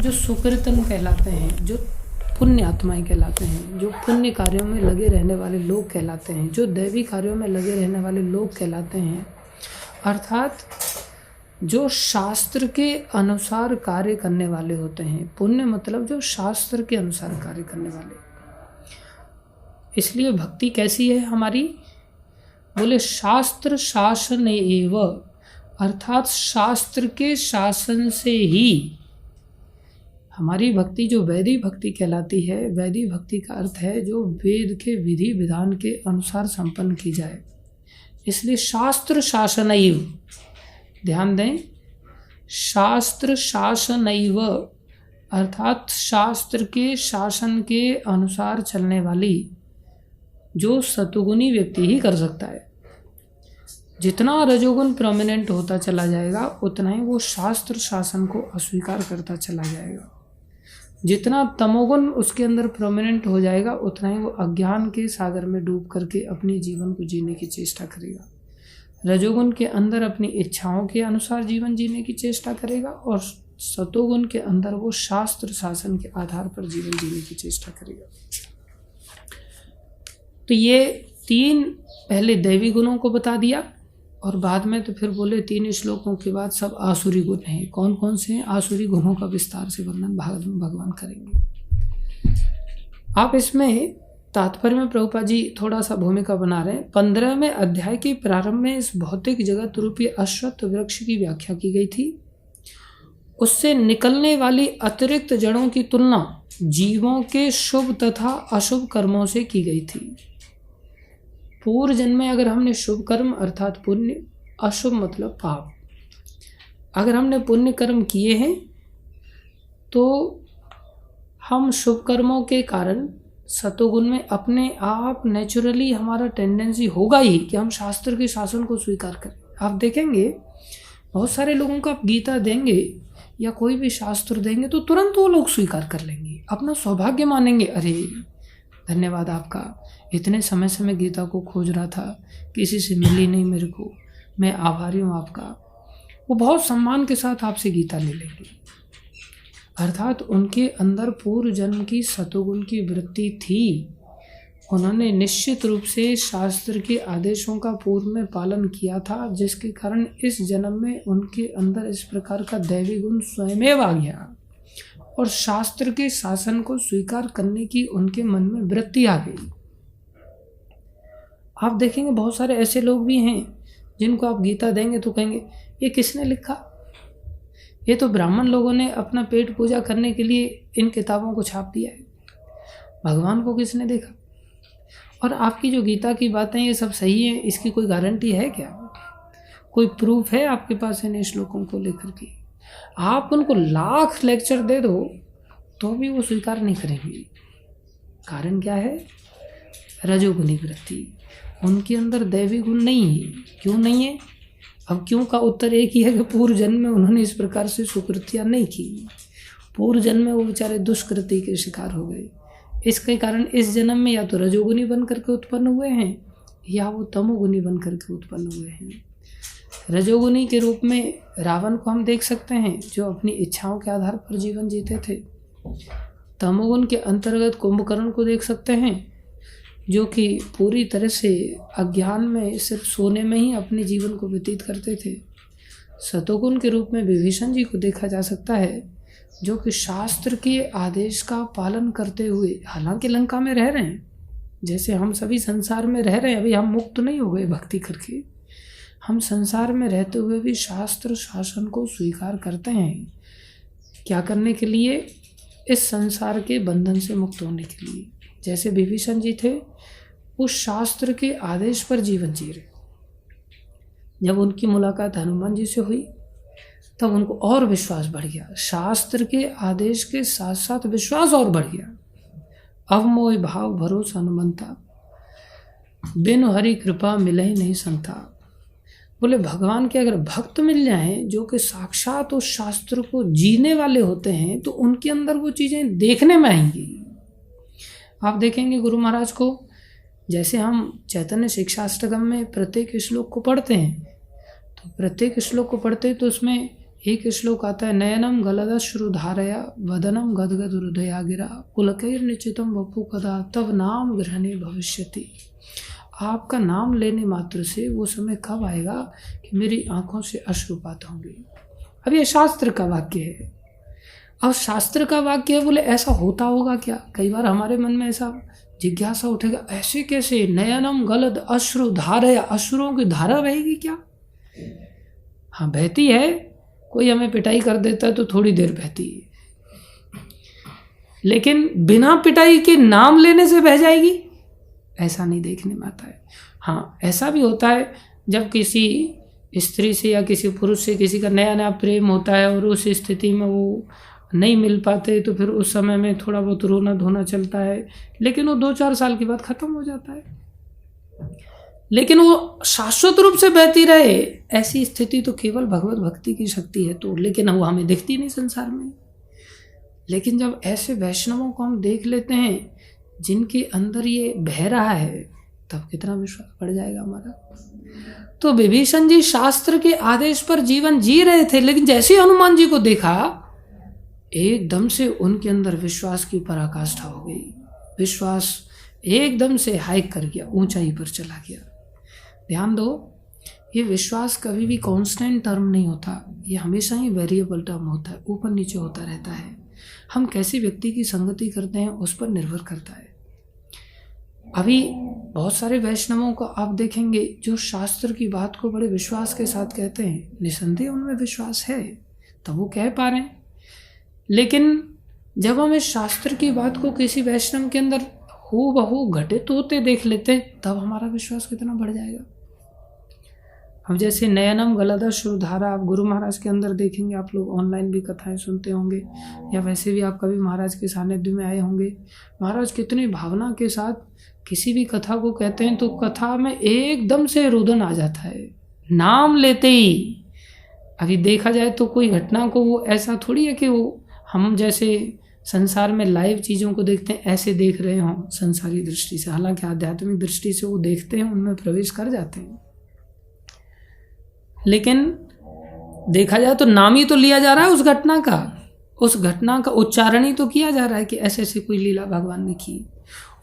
जो सुकृतन कहलाते हैं, जो पुण्य आत्माएं कहलाते हैं, जो पुण्य कार्यों में लगे रहने वाले लोग कहलाते हैं, जो दैवी कार्यों में लगे रहने वाले लोग कहलाते हैं, अर्थात जो शास्त्र के अनुसार कार्य करने वाले होते हैं। पुण्य मतलब जो शास्त्र के अनुसार कार्य करने वाले। इसलिए भक्ति कैसी है हमारी? बोले शास्त्र शासन एव, अर्थात शास्त्र के शासन से ही हमारी भक्ति जो वैदिक भक्ति कहलाती है। वैदिक भक्ति का अर्थ है जो वेद के विधि विधान के अनुसार संपन्न की जाए। इसलिए शास्त्र शासनैव, ध्यान दें, शास्त्र शासनैव अर्थात शास्त्र के शासन के अनुसार चलने वाली जो सतुगुणी व्यक्ति ही कर सकता है। जितना रजोगुण प्रोमिनेंट होता चला जाएगा उतना ही वो शास्त्र शासन को अस्वीकार करता चला जाएगा। जितना तमोगुण उसके अंदर प्रोमिनेंट हो जाएगा उतना ही वो अज्ञान के सागर में डूब करके अपने जीवन को जीने की चेष्टा करेगा। रजोगुण के अंदर अपनी इच्छाओं के अनुसार जीवन जीने की चेष्टा करेगा और सतोगुण के अंदर वो शास्त्र शासन के आधार पर जीवन जीने की चेष्टा करेगा। तो ये तीन पहले दैवी गुणों को बता दिया और बाद में तो फिर बोले तीन श्लोकों के बाद सब आसुरी गुण हैं। कौन कौन से हैं? आसुरी गुणों का विस्तार से वर्णन भगवान करेंगे। आप इसमें तात्पर्य में प्रभुपाद जी थोड़ा सा भूमिका बना रहे हैं। 15वें अध्याय के प्रारंभ में इस भौतिक जगत रूपी अश्वत्थ वृक्ष की व्याख्या की गई थी। उससे निकलने वाली अतिरिक्त जड़ों की तुलना जीवों के शुभ तथा अशुभ कर्मों से की गई थी। पूर्व जन्म में अगर हमने शुभ कर्म अर्थात पुण्य, अशुभ मतलब पाप, अगर हमने पुण्य कर्म किए हैं तो हम शुभ कर्मों के कारण सतोगुण में अपने आप नेचुरली हमारा टेंडेंसी होगा ही कि हम शास्त्र के शासन को स्वीकार करें। आप देखेंगे बहुत सारे लोगों को आप गीता देंगे या कोई भी शास्त्र देंगे तो तुरंत वो लोग स्वीकार कर लेंगे, अपना सौभाग्य मानेंगे। अरे धन्यवाद आपका, इतने समय से मैं गीता को खोज रहा था, किसी से मिली नहीं मेरे को, मैं आभारी हूँ आपका। वो बहुत सम्मान के साथ आपसे गीता ले लेंगे। अर्थात उनके अंदर पूर्व जन्म की सतोगुण की वृत्ति थी। उन्होंने निश्चित रूप से शास्त्र के आदेशों का पूर्व में पालन किया था, जिसके कारण इस जन्म में उनके अंदर इस प्रकार का दैवी गुण स्वयमेव आ गया और शास्त्र के शासन को स्वीकार करने की उनके मन में वृत्ति आ गई। आप देखेंगे बहुत सारे ऐसे लोग भी हैं जिनको आप गीता देंगे तो कहेंगे ये किसने लिखा? ये तो ब्राह्मण लोगों ने अपना पेट पूजा करने के लिए इन किताबों को छाप दिया है, भगवान को किसने देखा? और आपकी जो गीता की बातें ये सब सही है, इसकी कोई गारंटी है क्या? कोई प्रूफ है आपके पास इन श्लोकों को लेकर के? आप उनको लाख लेक्चर दे दो तो भी वो स्वीकार नहीं करेंगे। कारण क्या है? रजोगुणी वृत्ति, उनके अंदर दैवी गुण नहीं है। क्यों नहीं है? अब क्यों का उत्तर एक ही है कि पूर्व जन्म में उन्होंने इस प्रकार से सुकृतियाँ नहीं की। पूर्व जन्म में वो बेचारे दुष्कृति के शिकार हो गए। इसके कारण इस जन्म में या तो रजोगुणी बन करके उत्पन्न हुए हैं या वो तमोगुणी बन करके उत्पन्न हुए हैं। रजोगुणी के रूप में रावण को हम देख सकते हैं जो अपनी इच्छाओं के आधार पर जीवन जीते थे। तमोगुण के अंतर्गत कुंभकर्ण को देख सकते हैं जो कि पूरी तरह से अज्ञान में सिर्फ सोने में ही अपने जीवन को व्यतीत करते थे। सतोगुण के रूप में विभीषण जी को देखा जा सकता है जो कि शास्त्र के आदेश का पालन करते हुए, हालांकि लंका में रह रहे हैं जैसे हम सभी संसार में रह रहे हैं, अभी हम मुक्त नहीं हो गए भक्ति करके, हम संसार में रहते हुए भी शास्त्र शासन को स्वीकार करते हैं। क्या करने के लिए? इस संसार के बंधन से मुक्त होने के लिए। जैसे विभीषण जी थे, उस शास्त्र के आदेश पर जीवन जी रहे। जब उनकी मुलाकात हनुमान जी से हुई तब उनको और विश्वास बढ़ गया। शास्त्र के आदेश के साथ साथ विश्वास और बढ़ गया। अब मोह भाव भरोसा हनुमंता, बिनु हरि कृपा मिले ही नहीं संता। बोले भगवान के अगर भक्त मिल जाएं जो कि साक्षात उस शास्त्र को जीने वाले होते हैं तो उनके अंदर वो चीज़ें देखने में आएंगी। आप देखेंगे गुरु महाराज को, जैसे हम चैतन्य शिक्षाष्टकम में प्रत्येक श्लोक को पढ़ते हैं तो प्रत्येक श्लोक को पढ़ते तो उसमें एक श्लोक आता है, नयनम गलदश्रुधारया वदनम गदगद हृदया गिरा पुलकैर्निचितम वपु कदा तव नाम ग्रहणे भविष्यति। आपका नाम लेने मात्र से वो समय कब आएगा कि मेरी आंखों से अश्रुपात होंगे। अब ये शास्त्र का वाक्य है। अब शास्त्र का वाक्य है, बोले ऐसा होता होगा क्या? कई बार हमारे मन में ऐसा जिज्ञासा उठेगा, ऐसे कैसे? नयनम गलद अश्रु धारया, अश्रुओं की धारा रहेगी क्या? हाँ बहती है, कोई हमें पिटाई कर देता है तो थोड़ी देर बहती है, लेकिन बिना पिटाई के नाम लेने से बह जाएगी, ऐसा नहीं देखने में आता है। हाँ ऐसा भी होता है जब किसी स्त्री से या किसी पुरुष से किसी का नया नया प्रेम होता है और उस स्थिति में वो नहीं मिल पाते, तो फिर उस समय में थोड़ा बहुत रोना धोना चलता है, लेकिन वो 2-4 साल के बाद खत्म हो जाता है। लेकिन वो शाश्वत रूप से बहती रहे, ऐसी स्थिति तो केवल भगवत भक्ति की शक्ति है। तो लेकिन वो हमें दिखती नहीं संसार में। लेकिन जब ऐसे वैष्णवों को हम देख लेते हैं जिनके अंदर ये बह रहा है, तब कितना विश्वास बढ़ जाएगा हमारा। तो विभीषण जी शास्त्र के आदेश पर जीवन जी रहे थे, लेकिन जैसे हनुमान जी को देखा, एकदम से उनके अंदर विश्वास की पराकाष्ठा हो गई। विश्वास एकदम से हाइक कर गया, ऊंचाई पर चला गया। ध्यान दो, ये विश्वास कभी भी कांस्टेंट टर्म नहीं होता, ये हमेशा ही वेरिएबल टर्म होता है, ऊपर नीचे होता रहता है। हम कैसे व्यक्ति की संगति करते हैं उस पर निर्भर करता है। अभी बहुत सारे वैष्णवों को आप देखेंगे जो शास्त्र की बात को बड़े विश्वास के साथ कहते हैं, निसंदेह उनमें विश्वास है तब वो कह पा रहे हैं। लेकिन जब हम इस शास्त्र की बात को किसी वैष्णव के अंदर हूबहू घटित होते देख लेते हैं, तब हमारा विश्वास कितना बढ़ जाएगा। अब जैसे नयनम गलदश्रुधारा आप गुरु महाराज के अंदर देखेंगे, आप लोग ऑनलाइन भी कथाएं सुनते होंगे या वैसे भी आप कभी महाराज के सानिध्य में आए होंगे। महाराज कितनी भावना के साथ किसी भी कथा को कहते हैं तो कथा में एकदम से रुदन आ जाता है, नाम लेते ही। अभी देखा जाए तो कोई घटना को वो ऐसा थोड़ी है कि वो हम जैसे संसार में लाइव चीज़ों को देखते हैं ऐसे देख रहे हों संसारी दृष्टि से, हालांकि आध्यात्मिक दृष्टि से वो देखते हैं, उनमें प्रवेश कर जाते हैं। लेकिन देखा जाए तो नाम ही तो लिया जा रहा है उस घटना का, उस घटना का उच्चारण ही तो किया जा रहा है कि ऐसे ऐसे कोई लीला भगवान ने की।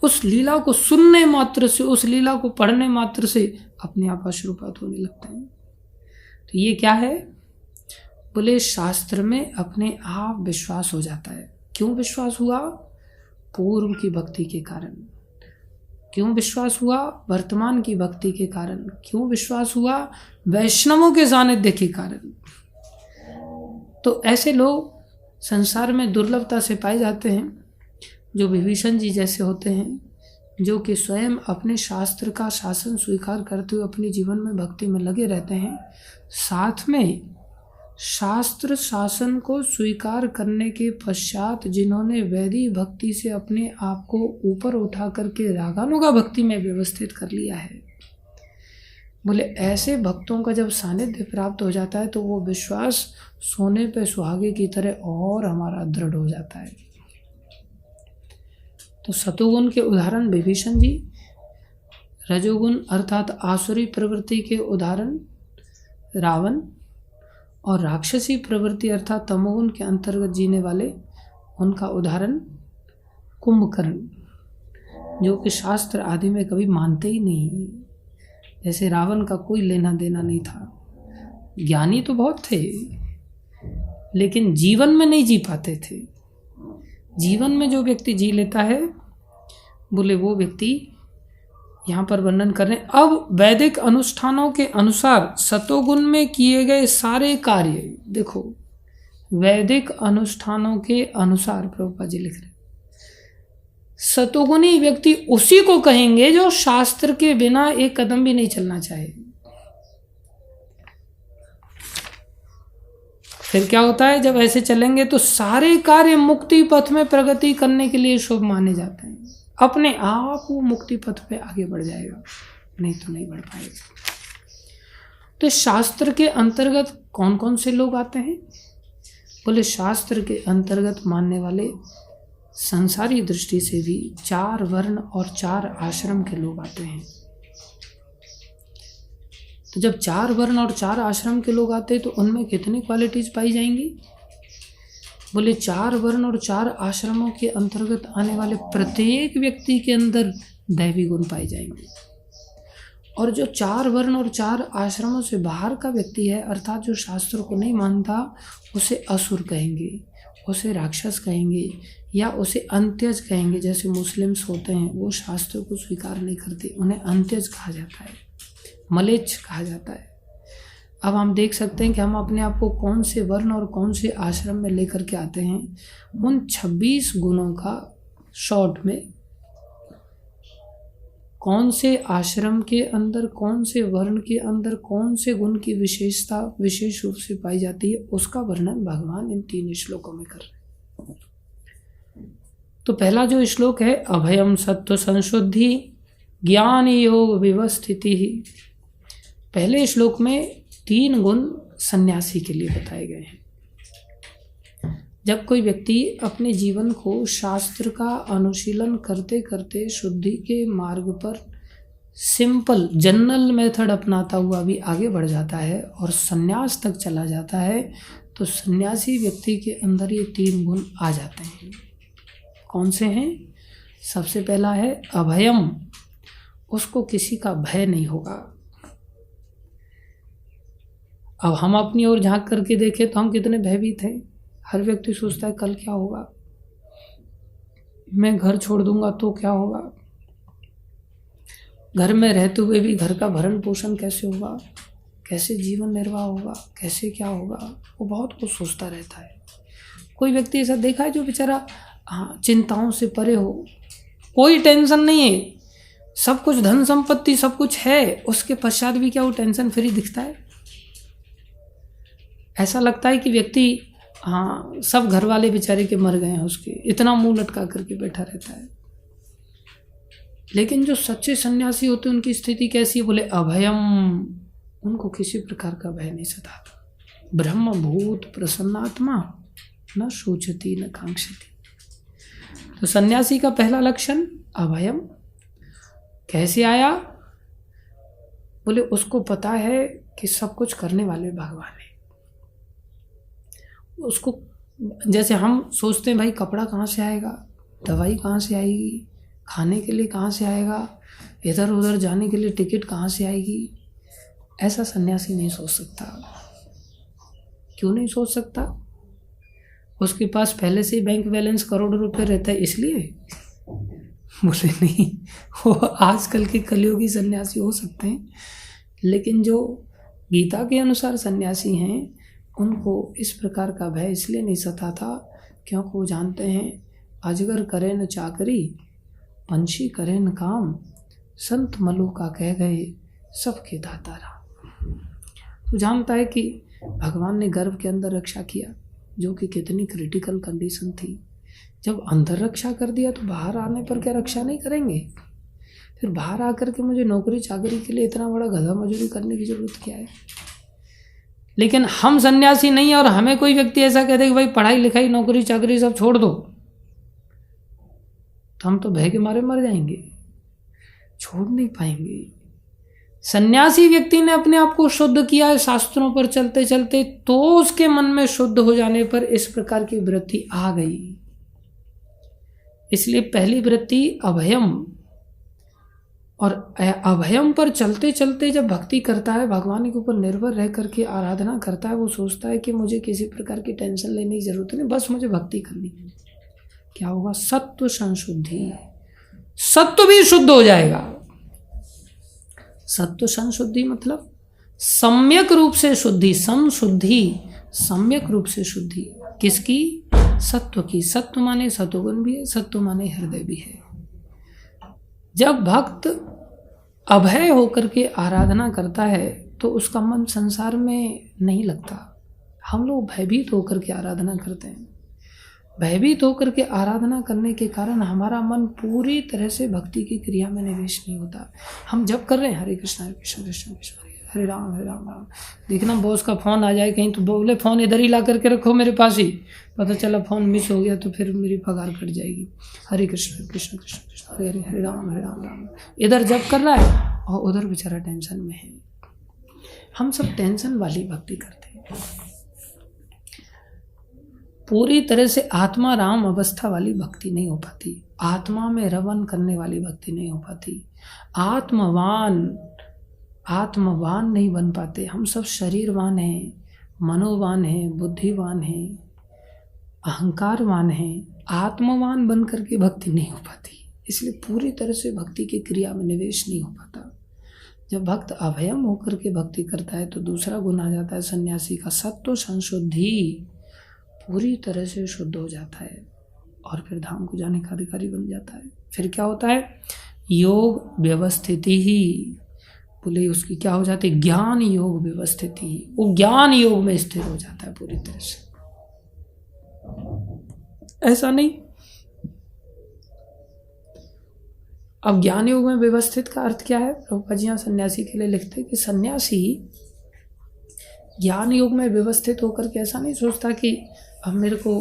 उस लीला को सुनने मात्र से, उस लीला को पढ़ने मात्र से अपने आप अश्रुपात होने लगते हैं। तो ये क्या है? बोले शास्त्र में अपने आप विश्वास हो जाता है। क्यों विश्वास हुआ? पूर्व की भक्ति के कारण। क्यों विश्वास हुआ? वर्तमान की भक्ति के कारण। क्यों विश्वास हुआ? वैष्णवों के सानिध्य के कारण। तो ऐसे लोग संसार में दुर्लभता से पाए जाते हैं, जो विभीषण जी जैसे होते हैं, जो कि स्वयं अपने शास्त्र का शासन स्वीकार करते हुए अपने जीवन में भक्ति में लगे रहते हैं, साथ में शास्त्र शासन को स्वीकार करने के पश्चात जिन्होंने वैदिक भक्ति से अपने आप को ऊपर उठा करके रागानुगा भक्ति में व्यवस्थित कर लिया है। बोले ऐसे भक्तों का जब सानिध्य प्राप्त हो जाता है तो वो विश्वास सोने पे सुहागे की तरह और हमारा दृढ़ हो जाता है। तो सतोगुण के उदाहरण विभीषण जी, रजोगुण अर्थात आसुरी प्रवृत्ति के उदाहरण रावण, और राक्षसी प्रवृत्ति अर्थात तमोगुण के अंतर्गत जीने वाले उनका उदाहरण कुंभकर्ण, जो कि शास्त्र आदि में कभी मानते ही नहीं। जैसे रावण का कोई लेना देना नहीं था, ज्ञानी तो बहुत थे लेकिन जीवन में नहीं जी पाते थे। जीवन में जो व्यक्ति जी लेता है, बोले वो व्यक्ति यहाँ पर वर्णन कर रहे हैं। अब वैदिक अनुष्ठानों के अनुसार सतोगुण में किए गए सारे कार्य, देखो वैदिक अनुष्ठानों के अनुसार प्रभुपाद जी लिख रहे हैं, सतोगुणी व्यक्ति उसी को कहेंगे जो शास्त्र के बिना एक कदम भी नहीं चलना चाहे। फिर क्या होता है? जब ऐसे चलेंगे तो सारे कार्य मुक्ति पथ में प्रगति करने के लिए शुभ माने जाते हैं। अपने आप वो मुक्ति पथ पे आगे बढ़ जाएगा, नहीं तो नहीं बढ़ पाएगा। तो शास्त्र के अंतर्गत कौन कौन से लोग आते हैं? बोले शास्त्र के अंतर्गत मानने वाले संसारी दृष्टि से भी 4 वर्ण और 4 आश्रम के लोग आते हैं। तो जब 4 वर्ण और 4 आश्रम के लोग आते हैं तो उनमें कितनी क्वालिटीज पाई जाएंगी? बोले 4 वर्ण और 4 आश्रमों के अंतर्गत आने वाले प्रत्येक व्यक्ति के अंदर दैवी गुण पाए जाएंगे। और जो 4 वर्ण और 4 आश्रमों से बाहर का व्यक्ति है, अर्थात जो शास्त्र को नहीं मानता, उसे असुर कहेंगे, उसे राक्षस कहेंगे, या उसे अंत्यज कहेंगे। जैसे मुस्लिम्स होते हैं, वो शास्त्र को स्वीकार नहीं करते, उन्हें अंत्यज कहा जाता है, मलेच्छ कहा जाता है। अब हम देख सकते हैं कि हम अपने आप को कौन से वर्ण और कौन से आश्रम में लेकर के आते हैं। उन 26 गुणों का शॉर्ट में कौन से आश्रम के अंदर, कौन से वर्ण के अंदर कौन से गुण की विशेषता विशेष रूप से पाई जाती है, उसका वर्णन भगवान इन 3 श्लोकों में कर रहे हैं। तो पहला जो श्लोक है, अभयम सत्व संशुद्धि ज्ञान योग विवस्थिति। पहले श्लोक में 3 गुण सन्यासी के लिए बताए गए हैं। जब कोई व्यक्ति अपने जीवन को शास्त्र का अनुशीलन करते करते शुद्धि के मार्ग पर सिंपल जनरल मेथड अपनाता हुआ भी आगे बढ़ जाता है और सन्यास तक चला जाता है, तो सन्यासी व्यक्ति के अंदर ये 3 गुण आ जाते हैं। कौन से हैं? सबसे पहला है अभयम, उसको किसी का भय नहीं होगा। अब हम अपनी ओर झांक करके देखें तो हम कितने भयभीत हैं। हर व्यक्ति सोचता है कल क्या होगा, मैं घर छोड़ दूंगा तो क्या होगा, घर में रहते हुए भी घर का भरण पोषण कैसे होगा, कैसे जीवन निर्वाह होगा, कैसे क्या होगा, वो बहुत कुछ सोचता रहता है। कोई व्यक्ति ऐसा देखा है जो बेचारा चिंताओं से परे हो, कोई टेंशन नहीं है, सब कुछ धन संपत्ति सब कुछ है, उसके पश्चात भी क्या वो टेंशन फ्री दिखता है? ऐसा लगता है कि व्यक्ति सब घर वाले बेचारे के मर गए हैं उसके, इतना मुंह लटका करके बैठा रहता है। लेकिन जो सच्चे सन्यासी होते हैं उनकी स्थिति कैसी है? बोले अभयम, उनको किसी प्रकार का भय नहीं सताता। ब्रह्म भूत प्रसन्नात्मा न शोचती न कांक्षती। तो सन्यासी का पहला लक्षण अभयम। कैसे आया? बोले उसको पता है कि सब कुछ करने वाले भगवान है। उसको, जैसे हम सोचते हैं भाई कपड़ा कहाँ से आएगा, दवाई कहाँ से आएगी, खाने के लिए कहाँ से आएगा, इधर उधर जाने के लिए टिकट कहाँ से आएगी, ऐसा सन्यासी नहीं सोच सकता। क्यों नहीं सोच सकता? उसके पास पहले से ही बैंक बैलेंस करोड़ों रुपए रहता है इसलिए? बोले नहीं, वो आजकल के कलियुगी सन्यासी हो सकते हैं, लेकिन जो गीता के अनुसार सन्यासी हैं उनको इस प्रकार का भय इसलिए नहीं सताता क्योंकि वो जानते हैं अजगर करे न चाकरी, पंछी करे न काम, संत मलु का कह गए सबके दाता राम। तो जानता है कि भगवान ने गर्भ के अंदर रक्षा किया, जो कि कितनी क्रिटिकल कंडीशन थी। जब अंदर रक्षा कर दिया तो बाहर आने पर क्या रक्षा नहीं करेंगे? फिर बाहर आकर के मुझे नौकरी चाकरी के लिए इतना बड़ा गधा मजूरी करने की जरूरत क्या है? लेकिन हम सन्यासी नहीं, और हमें कोई व्यक्ति ऐसा कहते कि भाई पढ़ाई लिखाई नौकरी चाकरी सब छोड़ दो, तो हम तो भय के मारे मर जाएंगे, छोड़ नहीं पाएंगे। सन्यासी व्यक्ति ने अपने आप को शुद्ध किया है शास्त्रों पर चलते चलते, तो उसके मन में शुद्ध हो जाने पर इस प्रकार की वृत्ति आ गई। इसलिए पहली वृत्ति अभयम, और अभयम पर चलते चलते जब भक्ति करता है, भगवान के ऊपर निर्भर रह करके आराधना करता है, वो सोचता है कि मुझे किसी प्रकार की टेंशन लेने की जरूरत नहीं, बस मुझे भक्ति करनी है। क्या होगा? सत्व संशुद्धि, सत्व भी शुद्ध हो जाएगा। सत्व संशुद्धि मतलब सम्यक रूप से शुद्धि, संशुद्धि, सम्यक रूप से शुद्धि। किसकी? सत्व की। सत्व माने सत्वगुण भी है, सत्व माने हृदय भी है। जब भक्त अभय होकर के आराधना करता है तो उसका मन संसार में नहीं लगता। हम लोग भयभीत होकर के आराधना करते हैं। भयभीत होकर के आराधना करने के कारण हमारा मन पूरी तरह से भक्ति की क्रिया में निवेश नहीं होता। हम जब कर रहे हैं हरे कृष्ण कृष्ण कृष्ण हरे राम राम, देखना बॉस का फ़ोन आ जाए कहीं तो बोले फ़ोन इधर ही ला करके रखो मेरे पास ही, पता चला फ़ोन मिस हो गया तो फिर मेरी पगार कट जाएगी। हरे कृष्ण कृष्ण कृष्ण कृष्ण हरे राम राम, इधर जब कर रहा है और उधर बेचारा टेंशन में है। हम सब टेंशन वाली भक्ति करते हैं। पूरी तरह से आत्मा राम अवस्था वाली भक्ति नहीं हो पाती, आत्मा में रवन करने वाली भक्ति नहीं हो पाती, आत्मवान नहीं बन पाते। हम सब शरीरवान हैं, मनोवान हैं, बुद्धिवान हैं, अहंकारवान हैं, आत्मवान बन करके भक्ति नहीं हो पाती। इसलिए पूरी तरह से भक्ति की क्रिया में निवेश नहीं हो पाता। जब भक्त अभयम होकर के भक्ति करता है तो दूसरा गुण आ जाता है सन्यासी का, सत्व संशुद्धि, पूरी तरह से शुद्ध हो जाता है और फिर धाम को जाने का अधिकारी बन जाता है। फिर क्या होता है, योग व्यवस्थिति ही, बोले उसकी क्या हो जाती है, ज्ञान योग व्यवस्थिति, वो ज्ञान योग में स्थिर हो जाता है पूरी तरह से। ऐसा नहीं, अब ज्ञान योग में व्यवस्थित का अर्थ क्या है, प्रभुपाद जी यहाँ सन्यासी के लिए लिखते हैं कि सन्यासी ज्ञान योग में व्यवस्थित होकर के ऐसा नहीं सोचता कि अब मेरे को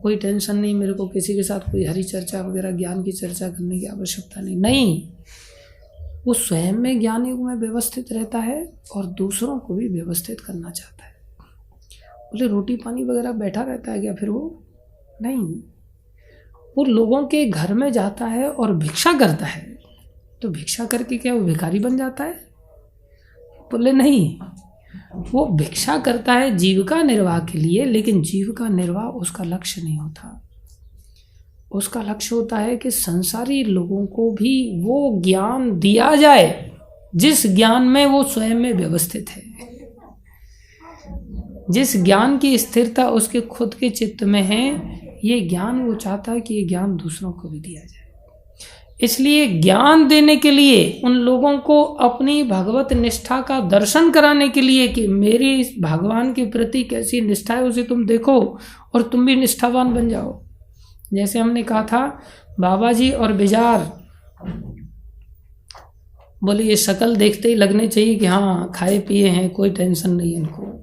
कोई टेंशन नहीं, मेरे को किसी के साथ कोई हरि चर्चा वगैरह ज्ञान की चर्चा करने की आवश्यकता नहीं, वो स्वयं में ज्ञान योग में व्यवस्थित रहता है और दूसरों को भी व्यवस्थित करना चाहता है। बोले रोटी पानी वगैरह बैठा रहता है क्या, फिर वो नहीं, वो लोगों के घर में जाता है और भिक्षा करता है, तो भिक्षा करके क्या वो भिखारी बन जाता है, बोले नहीं, वो भिक्षा करता है जीविका निर्वाह के लिए, लेकिन जीविका निर्वाह उसका लक्ष्य नहीं होता। उसका लक्ष्य होता है कि संसारी लोगों को भी वो ज्ञान दिया जाए जिस ज्ञान में वो स्वयं में व्यवस्थित है, जिस ज्ञान की स्थिरता उसके खुद के चित्त में है, ये ज्ञान वो चाहता है कि ये ज्ञान दूसरों को भी दिया जाए। इसलिए ज्ञान देने के लिए, उन लोगों को अपनी भगवत निष्ठा का दर्शन कराने के लिए कि मेरी इस भगवान के प्रति कैसी निष्ठा है, उसे तुम देखो और तुम भी निष्ठावान बन जाओ। जैसे हमने कहा था बाबा जी और बिजार, बोले ये शक्ल देखते ही लगने चाहिए कि हाँ खाए पिए हैं, कोई टेंशन नहीं इनको,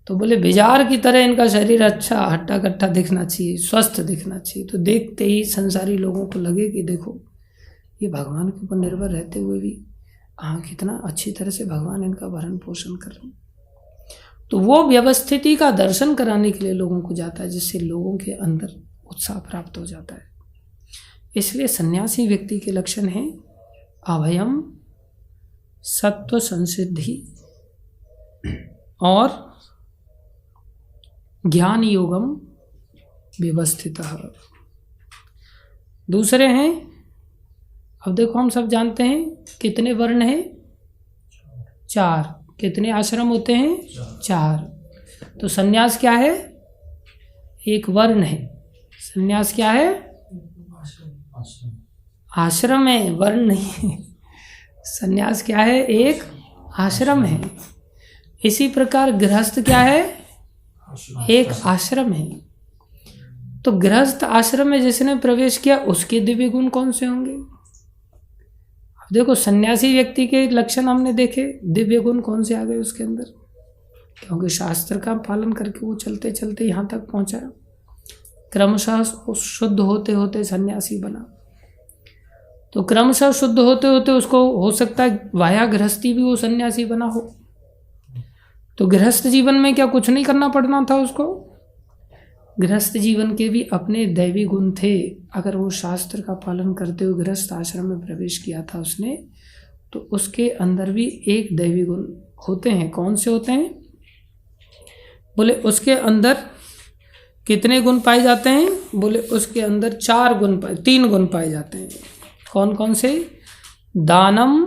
तो बोले बिजार की तरह इनका शरीर अच्छा हट्टा कट्टा दिखना चाहिए, स्वस्थ दिखना चाहिए, तो देखते ही संसारी लोगों को लगे कि देखो ये भगवान के ऊपर निर्भर रहते हुए भी हाँ कितना अच्छी तरह से भगवान इनका भरण पोषण कर रहे हैं। तो वो व्यवस्थिति का दर्शन कराने के लिए लोगों को जाता है, जिससे लोगों के अंदर उत्साह प्राप्त हो जाता है। इसलिए सन्यासी व्यक्ति के लक्षण हैं अभयम, सत्व संसिद्धि और ज्ञान योगम व्यवस्थितः। दूसरे हैं, अब देखो हम सब जानते हैं कितने वर्ण हैं, 4, कितने आश्रम होते हैं, 4। तो सन्यास क्या है, एक वर्ण है, सन्यास क्या है, आश्रम है, वर्ण नहीं है। सन्यास क्या है, एक आश्रम है। इसी प्रकार गृहस्थ क्या है, एक आश्रम है। तो गृहस्थ आश्रम में जिसने प्रवेश किया उसके दिव्य गुण कौन से होंगे। अब देखो सन्यासी व्यक्ति के लक्षण हमने देखे, दिव्य गुण कौन से आ गए उसके अंदर, क्योंकि शास्त्र का पालन करके वो चलते चलते यहाँ तक पहुँचा, क्रमशः शुद्ध होते होते सन्यासी बना। तो क्रमशः शुद्ध होते होते उसको हो सकता है वाया गृहस्थी भी वो सन्यासी बना हो। तो गृहस्थ जीवन में क्या कुछ नहीं करना पड़ना था उसको, गृहस्थ जीवन के भी अपने दैवी गुण थे। अगर वो शास्त्र का पालन करते हुए गृहस्थ आश्रम में प्रवेश किया था उसने, तो उसके अंदर भी एक दैवी गुण होते हैं। कौन से होते हैं, बोले उसके अंदर कितने गुण पाए जाते हैं, बोले उसके अंदर 3 गुण पाए जाते हैं। कौन कौन से, दानम,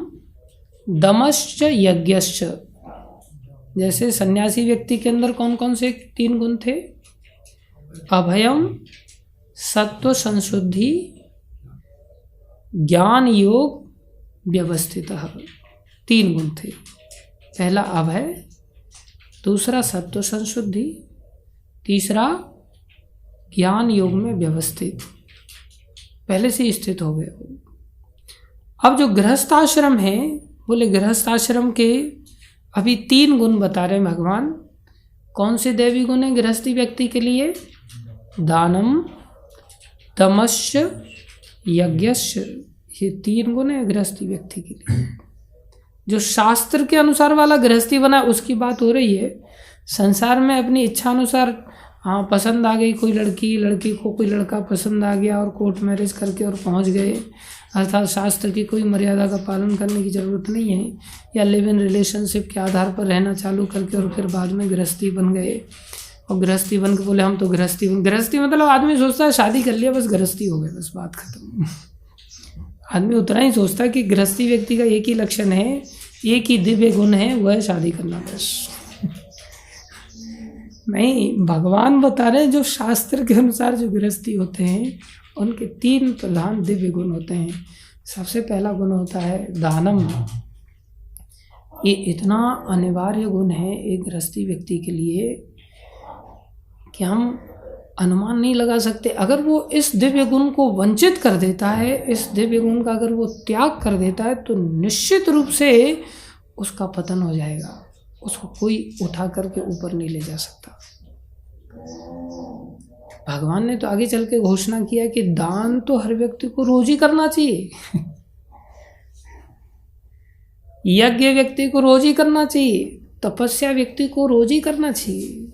दमश्च, यज्ञश्च। जैसे सन्यासी व्यक्ति के अंदर कौन कौन से 3 गुण थे, अभयम, सत्व संशुद्धि, ज्ञान योग व्यवस्थितः, 3 गुण थे। पहला अभय, दूसरा सत्व संशुद्धि, तीसरा ज्ञान योग में व्यवस्थित, पहले से स्थित हो गए। अब जो गृहस्थ आश्रम है, बोले गृहस्थ आश्रम के अभी 3 गुण बता रहे हैं भगवान। कौन से दैवी गुण है गृहस्थी व्यक्ति के लिए, दानम, तमश्च, यज्ञश्च, ये 3 गुण है गृहस्थी व्यक्ति के लिए। जो शास्त्र के अनुसार वाला गृहस्थी बना उसकी बात हो रही है। संसार में अपनी इच्छा अनुसार, हाँ पसंद आ गई कोई लड़की, लड़की को कोई लड़का पसंद आ गया और कोर्ट मैरिज करके और पहुंच गए, अर्थात शास्त्र की कोई मर्यादा का पालन करने की ज़रूरत नहीं है, या लिव इन रिलेशनशिप के आधार पर रहना चालू करके और फिर बाद में गृहस्थी बन गए। और गृहस्थी बन के बोले हम तो गृहस्थी मतलब आदमी सोचता है शादी कर लिया बस गृहस्थी हो गए, बस बात खत्म। आदमी उतना ही सोचता है कि गृहस्थी व्यक्ति का एक ही लक्षण है, एक ही दिव्य गुण है, वह है शादी करना बस। नहीं, भगवान बता रहे हैं जो शास्त्र के अनुसार जो गृहस्थी होते हैं उनके 3 प्रधान दिव्य गुण होते हैं। सबसे पहला गुण होता है दानम। ये इतना अनिवार्य गुण है एक गृहस्थी व्यक्ति के लिए कि हम अनुमान नहीं लगा सकते। अगर वो इस दिव्य गुण को वंचित कर देता है, इस दिव्य गुण का अगर वो त्याग कर देता है, तो निश्चित रूप से उसका पतन हो जाएगा। उसको कोई उठा करके ऊपर नहीं ले जा सकता। भगवान ने तो आगे चल के घोषणा किया कि दान तो हर व्यक्ति को रोज ही करना चाहिए। यज्ञ व्यक्ति को रोज ही करना चाहिए, तपस्या व्यक्ति को रोज ही करना चाहिए।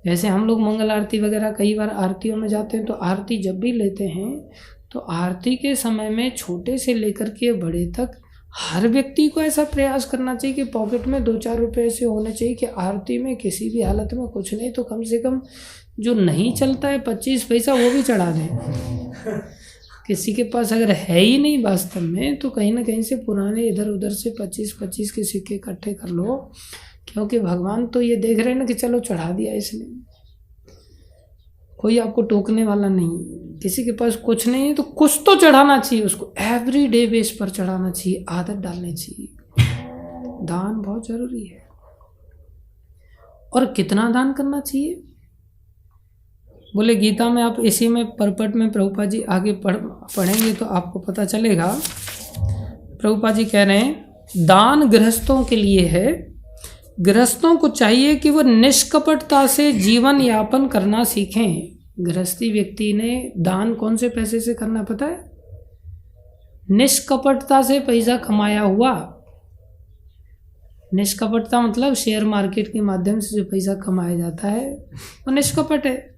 जैसे हम लोग मंगल आरती वगैरह कई बार आरतियों में जाते हैं, तो आरती जब भी लेते हैं तो आरती के समय में छोटे से लेकर के बड़े तक हर व्यक्ति को ऐसा प्रयास करना चाहिए कि पॉकेट में 2-4 रुपये ऐसे होने चाहिए कि आरती में किसी भी हालत में कुछ नहीं तो कम से कम जो नहीं चलता है 25 पैसा वो भी चढ़ा दें। किसी के पास अगर है ही नहीं वास्तव में, तो कहीं ना कहीं से पुराने इधर उधर से 25-25 के सिक्के इकट्ठे कर लो, क्योंकि भगवान तो ये देख रहे हैं ना कि चलो चढ़ा दिया इसने, कोई आपको टोकने वाला नहीं। किसी के पास कुछ नहीं है तो कुछ तो चढ़ाना चाहिए, उसको एवरीडे बेस पर चढ़ाना चाहिए, आदत डालनी चाहिए। दान बहुत जरूरी है। और कितना दान करना चाहिए? बोले गीता में आप इसी में परपट में प्रभुपाद जी आगे पढ़ेंगे तो आपको पता चलेगा। प्रभुपाद जी कह रहे हैं दान गृहस्थों के लिए है। गृहस्थों को चाहिए कि वो निष्कपटता से जीवन यापन करना सीखें। गृहस्थी व्यक्ति ने दान कौन से पैसे से करना पता है? निष्कपटता से पैसा कमाया हुआ। निष्कपटता मतलब शेयर मार्केट के माध्यम से जो पैसा कमाया जाता है वो निष्कपट है।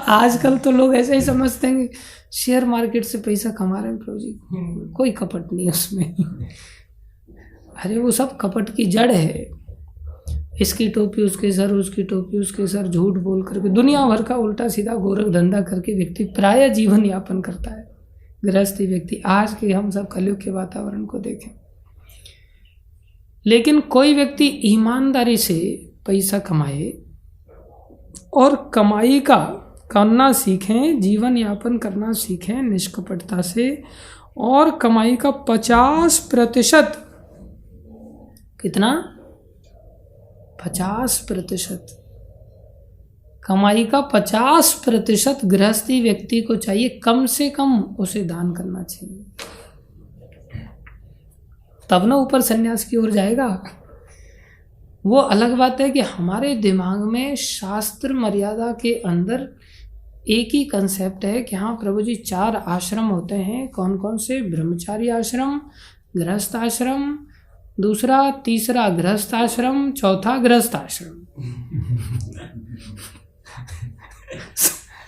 आजकल तो लोग ऐसे ही समझते हैं कि शेयर मार्केट से पैसा कमा रहे हैं प्रभु जी, कोई कपट नहीं उसमें। अरे वो सब कपट की जड़ है। इसकी टोपी उसके सर, उसकी टोपी उसके सर, झूठ बोल करके दुनिया भर का उल्टा सीधा गोरख धंधा करके व्यक्ति प्राय जीवन यापन करता है। गृहस्थी व्यक्ति आज के हम सब कलयुग के वातावरण को देखें, लेकिन कोई व्यक्ति ईमानदारी से पैसा कमाए और कमाई का करना सीखें, जीवन यापन करना सीखें निष्कपटता से, और कमाई का 50%, कितना? 50%। कमाई का 50% गृहस्थी व्यक्ति को चाहिए, कम से कम उसे दान करना चाहिए, तब ना ऊपर सन्यास की ओर जाएगा। वो अलग बात है कि हमारे दिमाग में शास्त्र मर्यादा के अंदर एक ही कंसेप्ट है कि हाँ प्रभु जी 4 आश्रम होते हैं। कौन कौन से? ब्रह्मचारी आश्रम, गृहस्थ आश्रम, दूसरा, तीसरा गृहस्थ आश्रम, चौथा गृहस्थ आश्रम।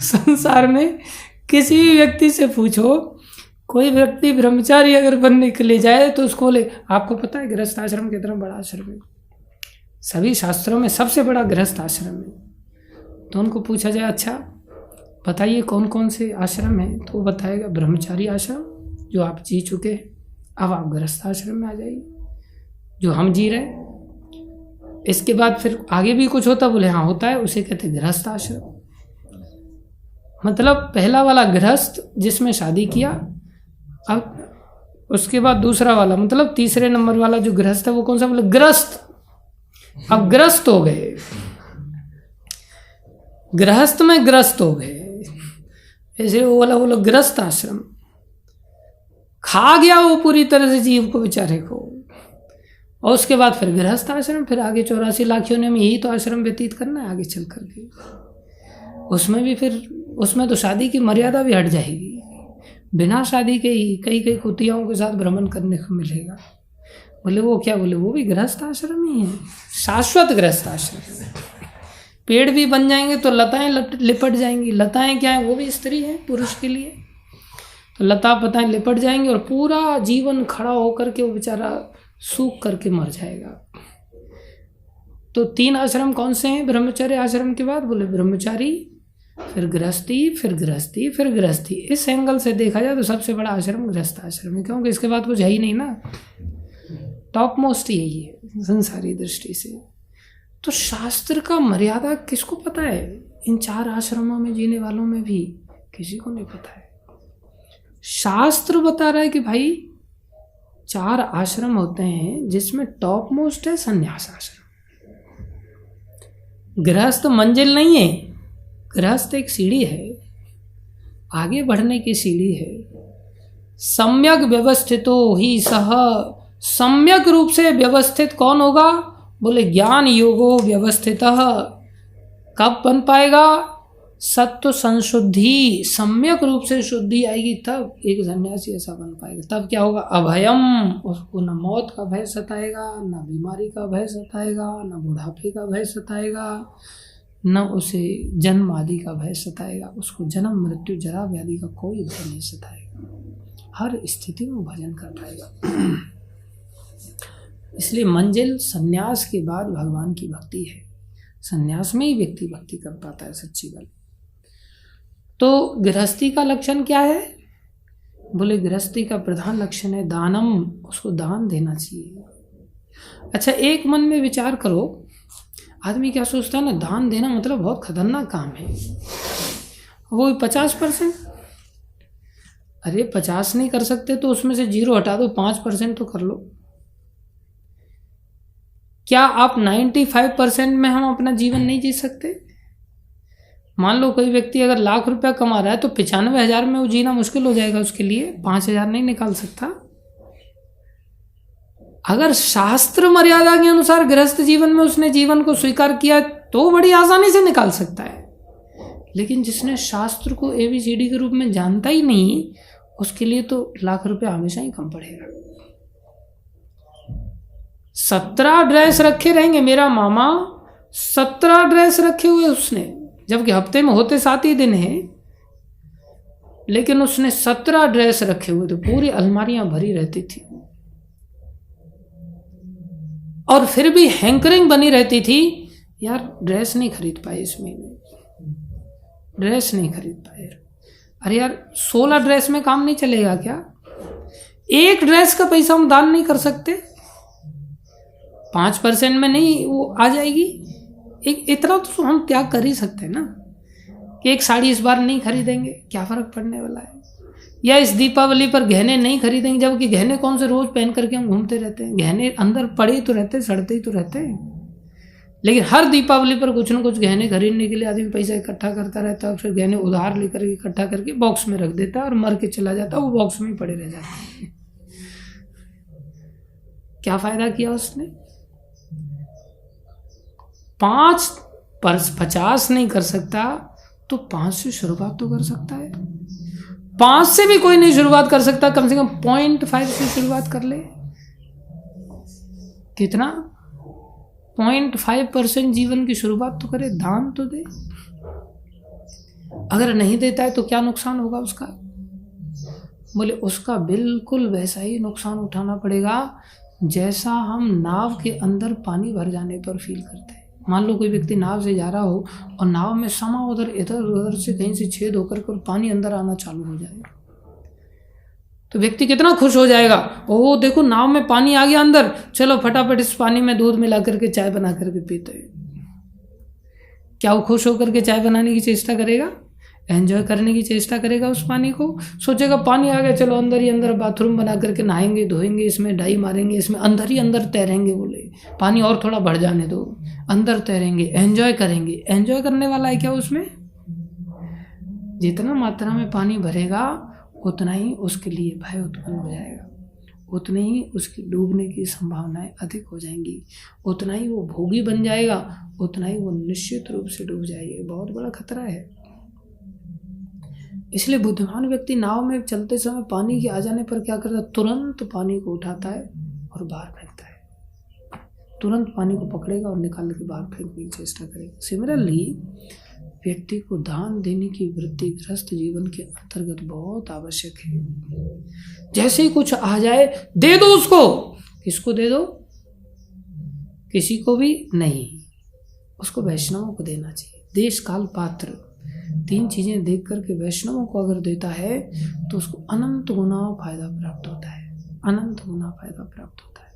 संसार में किसी भी व्यक्ति से पूछो, कोई व्यक्ति ब्रह्मचारी अगर बनने के लिए जाए तो उसको ले, आपको पता है गृहस्थ आश्रम कितना बड़ा आश्रम है? सभी शास्त्रों में सबसे बड़ा गृहस्थ आश्रम है। तो उनको पूछा जाए अच्छा बताइए कौन कौन से आश्रम है, तो वो बताएगा ब्रह्मचारी आश्रम जो आप जी चुके हैं, अब आप गृहस्थ आश्रम में आ जाइए जो हम जी रहे। इसके बाद फिर आगे भी कुछ होता, बोले हाँ होता है, उसे कहते गृहस्थ आश्रम। मतलब पहला वाला गृहस्थ जिसमें शादी किया, अब उसके बाद दूसरा वाला मतलब तीसरे नंबर वाला जो गृहस्थ है वो कौन सा? बोले ग्रस्त। अब ग्रस्त हो गए, गृहस्थ में ग्रस्त हो गए। ऐसे वो वाला बोलो ग्रस्त आश्रम, खा गया वो पूरी तरह से जीव को बेचारे को। और उसके बाद फिर गृहस्थ आश्रम, फिर आगे 84 लाख योनियों में यही तो आश्रम व्यतीत करना है आगे चल करके। उसमें भी फिर उसमें तो शादी की मर्यादा भी हट जाएगी, बिना शादी के ही कई कई कुतियाओं के साथ भ्रमण करने को मिलेगा। बोले वो क्या? बोले वो भी गृहस्थ आश्रम ही है, शाश्वत गृहस्थ आश्रम। पेड़ भी बन जाएंगे तो लताएं लिपट जाएंगी। लताएं क्या है? वो भी स्त्री है पुरुष के लिए। तो लता पताएं लिपट जाएंगी और पूरा जीवन खड़ा होकर के वो बेचारा सूख करके मर जाएगा। तो 3 आश्रम कौन से हैं ब्रह्मचर्य आश्रम के बाद? बोले ब्रह्मचारी, फिर गृहस्थी, फिर गृहस्थी, फिर गृहस्थी। इस एंगल से देखा जाए तो सबसे बड़ा आश्रम गृहस्थ आश्रम है, क्योंकि इसके बाद कुछ है ही नहीं ना, टॉप मोस्ट यही है संसारी दृष्टि से। तो शास्त्र का मर्यादा किसको पता है? इन 4 आश्रमों में जीने वालों में भी किसी को नहीं पता है। शास्त्र बता रहा है कि भाई 4 आश्रम होते हैं जिसमें टॉप मोस्ट है संन्यास आश्रम। गृहस्थ मंजिल नहीं है, गृहस्थ एक सीढ़ी है, आगे बढ़ने की सीढ़ी है। सम्यक व्यवस्थितो ही सह, सम्यक रूप से व्यवस्थित कौन होगा? बोले ज्ञान योगो व्यवस्थितः। कब बन पाएगा? सत्व संशुद्धि, सम्यक रूप से शुद्धि आएगी तब एक सन्यासी ऐसा बन पाएगा। तब क्या होगा? अभयम, उसको न मौत का भय सताएगा, न बीमारी का भय सताएगा, न बुढ़ापे का भय सताएगा, न उसे जन्म आदि का भय सताएगा। उसको जन्म मृत्यु जरा व्याधि का कोई भय नहीं सताएगा। हर स्थिति में भजन कर पाएगा। इसलिए मंजिल सन्यास के बाद भगवान की भक्ति है। सन्यास में ही व्यक्ति भक्ति कर पाता है सच्ची बात। तो गृहस्थी का लक्षण क्या है? बोले गृहस्थी का प्रधान लक्षण है दानम, उसको दान देना चाहिए। अच्छा, एक मन में विचार करो, आदमी क्या सोचता है ना, दान देना मतलब बहुत खतरनाक काम है, वो 50%। अरे 50 नहीं कर सकते तो उसमें से 0 हटा दो, 5% तो कर लो। क्या आप 95% में हम अपना जीवन नहीं जी सकते? मान लो कोई व्यक्ति अगर लाख रुपया कमा रहा है तो 95,000 में वो जीना मुश्किल हो जाएगा उसके लिए, 5,000 नहीं निकाल सकता। अगर शास्त्र मर्यादा के अनुसार गृहस्थ जीवन में उसने जीवन को स्वीकार किया तो बड़ी आसानी से निकाल सकता है। लेकिन जिसने शास्त्र को ABCD के रूप में जानता ही नहीं, उसके लिए तो लाख रुपया हमेशा ही कम पड़ेगा। 17 ड्रेस रखे रहेंगे। मेरा मामा 17 ड्रेस रखे हुए उसने, जबकि हफ्ते में होते 7 ही दिन हैं, लेकिन उसने 17 ड्रेस रखे हुए थे, पूरी अलमारियां भरी रहती थी। और फिर भी हैंकरिंग बनी रहती थी, यार ड्रेस नहीं खरीद पाए इस महीने, ड्रेस नहीं खरीद पाए। अरे यार 16 ड्रेस में काम नहीं चलेगा क्या? एक ड्रेस का पैसा हम दान नहीं कर सकते? 5% में नहीं वो आ जाएगी? एक इतना तो हम त्याग कर ही सकते हैं ना, कि एक साड़ी इस बार नहीं खरीदेंगे, क्या फर्क पड़ने वाला है? या इस दीपावली पर गहने नहीं खरीदेंगे, जबकि गहने कौन से रोज पहन करके हम घूमते रहते हैं। गहने अंदर पड़े तो रहते, सड़ते ही तो रहते हैं। लेकिन हर दीपावली पर कुछ न कुछ गहने खरीदने के लिए आदमी पैसा इकट्ठा करता रहता है, फिर गहने उधार लेकर इकट्ठा करके बॉक्स में रख देता है और मर के चला जाता है, वो बॉक्स में ही पड़े रह जाते हैं। क्या फायदा किया उसने? 50 नहीं कर सकता तो 5 से शुरुआत तो कर सकता है। 5 से भी कोई नहीं शुरुआत कर सकता, कम से कम 0.5 से शुरुआत कर ले। कितना? 0.5% जीवन की शुरुआत तो करे, दान तो दे। अगर नहीं देता है तो क्या नुकसान होगा उसका? बोले उसका बिल्कुल वैसा ही नुकसान उठाना पड़ेगा जैसा हम नाव के अंदर पानी भर जाने पर फील करते हैं। मान लो कोई व्यक्ति नाव से जा रहा हो और नाव में समा उधर इधर उधर से कहीं से छेद होकर और पानी अंदर आना चालू हो जाएगा, तो व्यक्ति कितना खुश हो जाएगा, ओह देखो नाव में पानी आ गया अंदर, चलो फटाफट इस पानी में दूध मिला करके चाय बना करके पीते हैं। क्या वो खुश होकर के चाय बनाने की चेष्टा करेगा? एंजॉय करने की चेष्टा करेगा उस पानी को? सोचेगा पानी आ गया, चलो अंदर ही अंदर बाथरूम बना करके नहाएंगे, धोएंगे, इसमें डाई मारेंगे, इसमें अंदर ही अंदर तैरेंगे, बोले पानी और थोड़ा बढ़ जाने दो, अंदर तैरेंगे, एंजॉय करेंगे। एंजॉय करने वाला है क्या उसमें? जितना मात्रा में पानी भरेगा उतना ही उसके लिए भय उत्पन्न हो जाएगा, उतनी ही उसकी डूबने की संभावनाएं अधिक हो जाएंगी, उतना ही वो भोगी बन जाएगा, उतना ही वो निश्चित रूप से डूब जाएगा। बहुत बड़ा खतरा है। इसलिए बुद्धिमान व्यक्ति नाव में चलते समय पानी के आ जाने पर क्या करता है, तुरंत पानी को उठाता है और बाहर फेंकता है। तुरंत पानी को पकड़ेगा और निकाल के बाहर फेंकने की चेष्टा करेगा। सिमिलरली व्यक्ति को दान देने की वृत्ति गृहस्थ जीवन के अंतर्गत बहुत आवश्यक है। जैसे ही कुछ आ जाए दे दो उसको। किसको दे दो? किसी को भी नहीं, उसको वैष्णवों को देना चाहिए। देश काल पात्र 3 चीजें देख करके वैष्णवों को अगर देता है तो उसको अनंत गुना फायदा प्राप्त होता है, अनंत गुना फायदा प्राप्त होता है।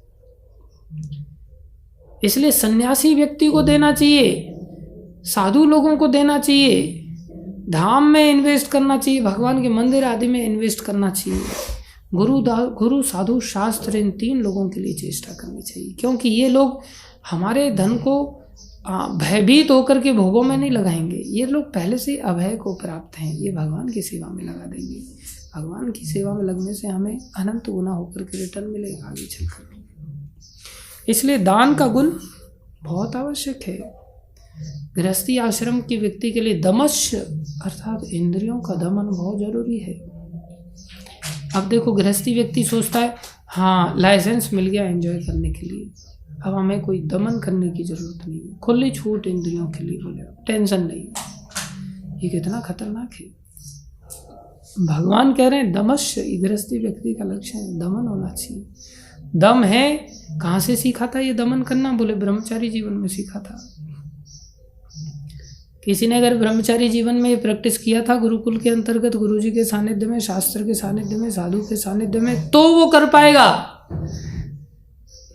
इसलिए सन्यासी व्यक्ति को देना चाहिए, साधु लोगों को देना चाहिए, धाम में इन्वेस्ट करना चाहिए, भगवान के मंदिर आदि में इन्वेस्ट करना चाहिए। गुरु साधु शास्त्र इन 3 लोगों के लिए चेष्टा करनी चाहिए, क्योंकि ये लोग हमारे धन को भयभीत होकर के भोगों में नहीं लगाएंगे। ये लोग पहले से अभय को प्राप्त हैं, ये भगवान की सेवा में लगा देंगे। भगवान की सेवा में लगने से हमें अनंत गुना होकर के रिटर्न मिलेगा आगे चलकर। इसलिए दान का गुण बहुत आवश्यक है। गृहस्थी आश्रम के व्यक्ति के लिए दमश्य अर्थात इंद्रियों का दमन बहुत जरूरी है। अब देखो, गृहस्थी व्यक्ति सोचता है हाँ लाइसेंस मिल गया एंजॉय करने के लिए, अब हमें कोई दमन करने की जरूरत नहीं है, खुली छूट इंद्रियों के लिए, बोले टेंशन नहीं। ये कितना खतरनाक है। भगवान कह रहे हैं दमश्य गृहस्थी व्यक्ति का लक्ष्य है, दमन होना चाहिए। दम है, कहाँ से सीखा था ये दमन करना? बोले ब्रह्मचारी जीवन में सीखा था। किसी ने अगर ब्रह्मचारी जीवन में प्रैक्टिस किया था गुरुकुल के अंतर्गत, गुरुजी के सानिध्य में, शास्त्र के सानिध्य में, साधु के सानिध्य में, तो वो कर पाएगा,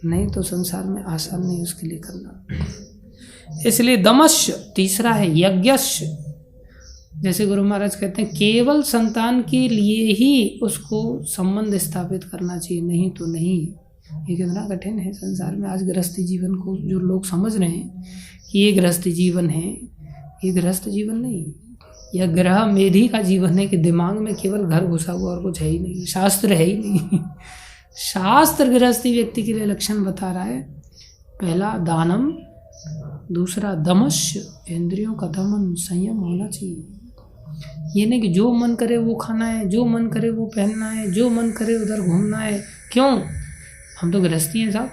नहीं तो संसार में आसान नहीं उसके लिए करना। इसलिए दमश्य। तीसरा है यज्ञश्य। जैसे गुरु महाराज कहते हैं केवल संतान के लिए ही उसको संबंध स्थापित करना चाहिए, नहीं तो नहीं। ये कितना कठिन है संसार में आज गृहस्थी जीवन को जो लोग समझ रहे हैं कि ये गृहस्थी जीवन है, ये गृहस्थ जीवन नहीं, यह ग्रह मेधी का जीवन है कि दिमाग में केवल घर घुसा हुआ और कुछ है ही नहीं, शास्त्र है ही नहीं। शास्त्र गृहस्थी व्यक्ति के लिए लक्षण बता रहा है। पहला दानम, दूसरा दमश्य, इंद्रियों का दमन, संयम होना चाहिए। ये नहीं कि जो मन करे वो खाना है, जो मन करे वो पहनना है, जो मन करे उधर घूमना है। क्यों? हम तो गृहस्थी हैं साहब,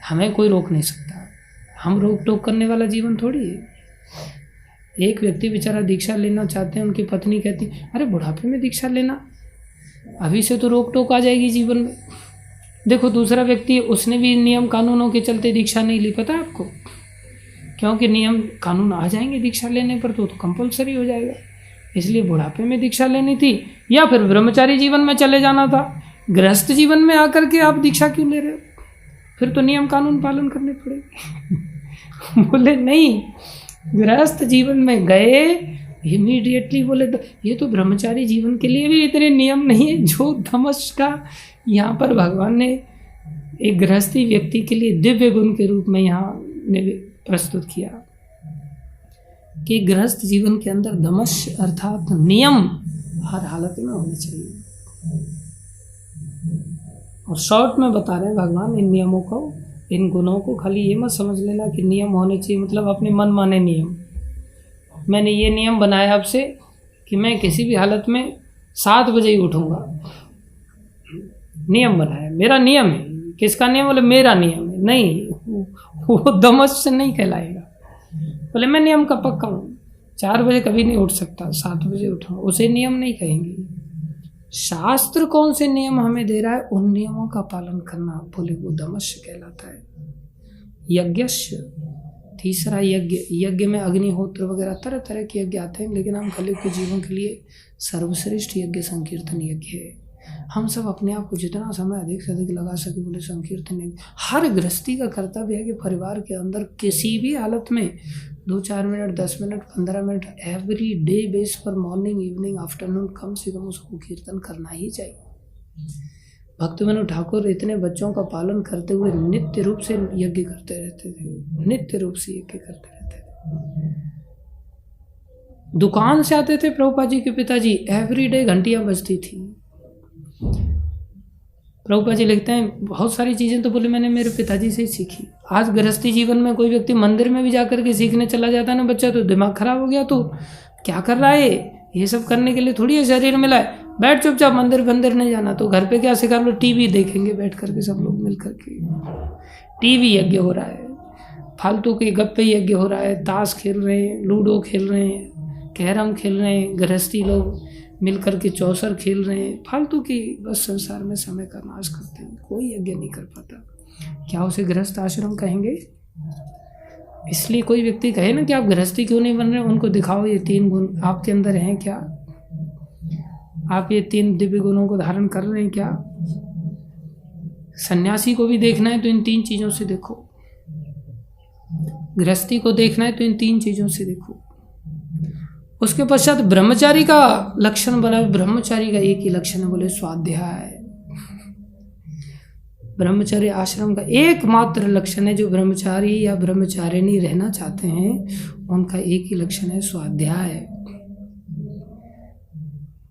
हमें कोई रोक नहीं सकता। हम रोक टोक करने वाला जीवन थोड़ी है। एक व्यक्ति बेचारा दीक्षा लेना चाहते हैं, उनकी पत्नी कहती अरे बुढ़ापे में दीक्षा लेना, अभी से तो रोक टोक आ जाएगी जीवन में। देखो दूसरा व्यक्ति, उसने भी नियम कानूनों के चलते दीक्षा नहीं ली, पता है आपको? क्योंकि नियम कानून आ जाएंगे दीक्षा लेने पर तो कंपलसरी हो जाएगा। इसलिए बुढ़ापे में दीक्षा लेनी थी या फिर ब्रह्मचारी जीवन में चले जाना था। गृहस्थ जीवन में आकर के आप दीक्षा क्यों ले रहे हो? फिर तो नियम कानून पालन करने पड़ेंगे। बोले नहीं, गृहस्थ जीवन में गए इमीडिएटली, बोले तो ये तो ब्रह्मचारी जीवन के लिए भी इतने नियम नहीं है जो धमश का यहाँ पर भगवान ने एक गृहस्थी व्यक्ति के लिए दिव्य गुण के रूप में यहाँ प्रस्तुत किया कि गृहस्थ जीवन के अंदर दमश अर्थात नियम हर हालत में होने चाहिए। और शॉर्ट में बता रहे हैं भगवान इन नियमों को, इन गुणों को। खाली ये मत समझ लेना कि नियम होने चाहिए मतलब अपने मन माने नियम। मैंने ये नियम बनाया आपसे कि मैं किसी भी हालत में 7 बजे ही उठूँगा, नियम बनाया, मेरा नियम है। किसका नियम? बोले मेरा नियम है। नहीं, वो दमश से नहीं कहलाएगा। बोले मैं नियम का पक्का हूँ, 4 बजे कभी नहीं उठ सकता, 7 बजे उठूँगा, उसे नियम नहीं कहेंगे। शास्त्र कौन से नियम हमें दे रहा है, उन नियमों का पालन करना, बोले वो दमश्य कहलाता है। यज्ञश्य, तीसरा यज्ञ। यज्ञ में अग्निहोत्र वगैरह तरह तरह के यज्ञ आते हैं, लेकिन हम कलयुग के जीवन के लिए सर्वश्रेष्ठ यज्ञ संकीर्तन यज्ञ है। हम सब अपने आप को जितना समय अधिक से अधिक लगा सके, बोले संकीर्तन यज्ञ। हर गृहस्थी का कर्तव्य है कि परिवार के अंदर किसी भी हालत में 2-4 minute, 10 minute, 15 minute every day base पर, मॉर्निंग, इवनिंग, आफ्टरनून, कम से कम उसको कीर्तन करना ही चाहिए। भक्तमनु ठाकुर इतने बच्चों का पालन करते हुए नित्य रूप से यज्ञ करते रहते थे, नित्य रूप से यज्ञ करते रहते थे। दुकान से आते थे प्रभुपाद जी के पिताजी, एवरी डे घंटियां बजती थी। प्रभुपाद जी लिखते हैं बहुत सारी चीज़ें तो बोले मैंने मेरे पिताजी से ही सीखी। आज गृहस्थी जीवन में कोई व्यक्ति मंदिर में भी जाकर के सीखने चला जाता है ना बच्चा, तो दिमाग खराब हो गया, तो क्या कर रहा है, ये सब करने के लिए थोड़ी है शरीर मिला है। बैठ चुपचाप, मंदिर बंदिर नहीं जाना। तो घर पे क्या सिखा लो, टीवी देखेंगे बैठ करके सब लोग मिल करके, टीवी यज्ञ हो रहा है, फालतू के गप्पे यज्ञ हो रहा है, ताश खेल रहे हैं, लूडो खेल रहे हैं, कैरम खेल रहे हैं, गृहस्थी लोग मिल करके चौसर खेल रहे हैं, फालतू की बस संसार में समय का नाश करते हैं। कोई यज्ञ नहीं कर पाता। क्या उसे गृहस्थ आश्रम कहेंगे? इसलिए कोई व्यक्ति कहे ना कि आप गृहस्थी क्यों नहीं बन रहे, उनको दिखाओ ये 3 गुण आपके अंदर हैं क्या, आप ये 3 दिव्य गुणों को धारण कर रहे हैं क्या। सन्यासी को भी देखना है तो इन 3 चीजों से देखो, गृहस्थी को देखना है तो इन 3 चीजों से देखो। उसके पश्चात ब्रह्मचारी का लक्षण बोला, ब्रह्मचारी का एक ही लक्षण है, बोले स्वाध्याय। ब्रह्मचर्य आश्रम का एकमात्र लक्षण है, जो ब्रह्मचारी या ब्रह्मचारिणी रहना चाहते हैं उनका एक ही लक्षण है, स्वाध्याय।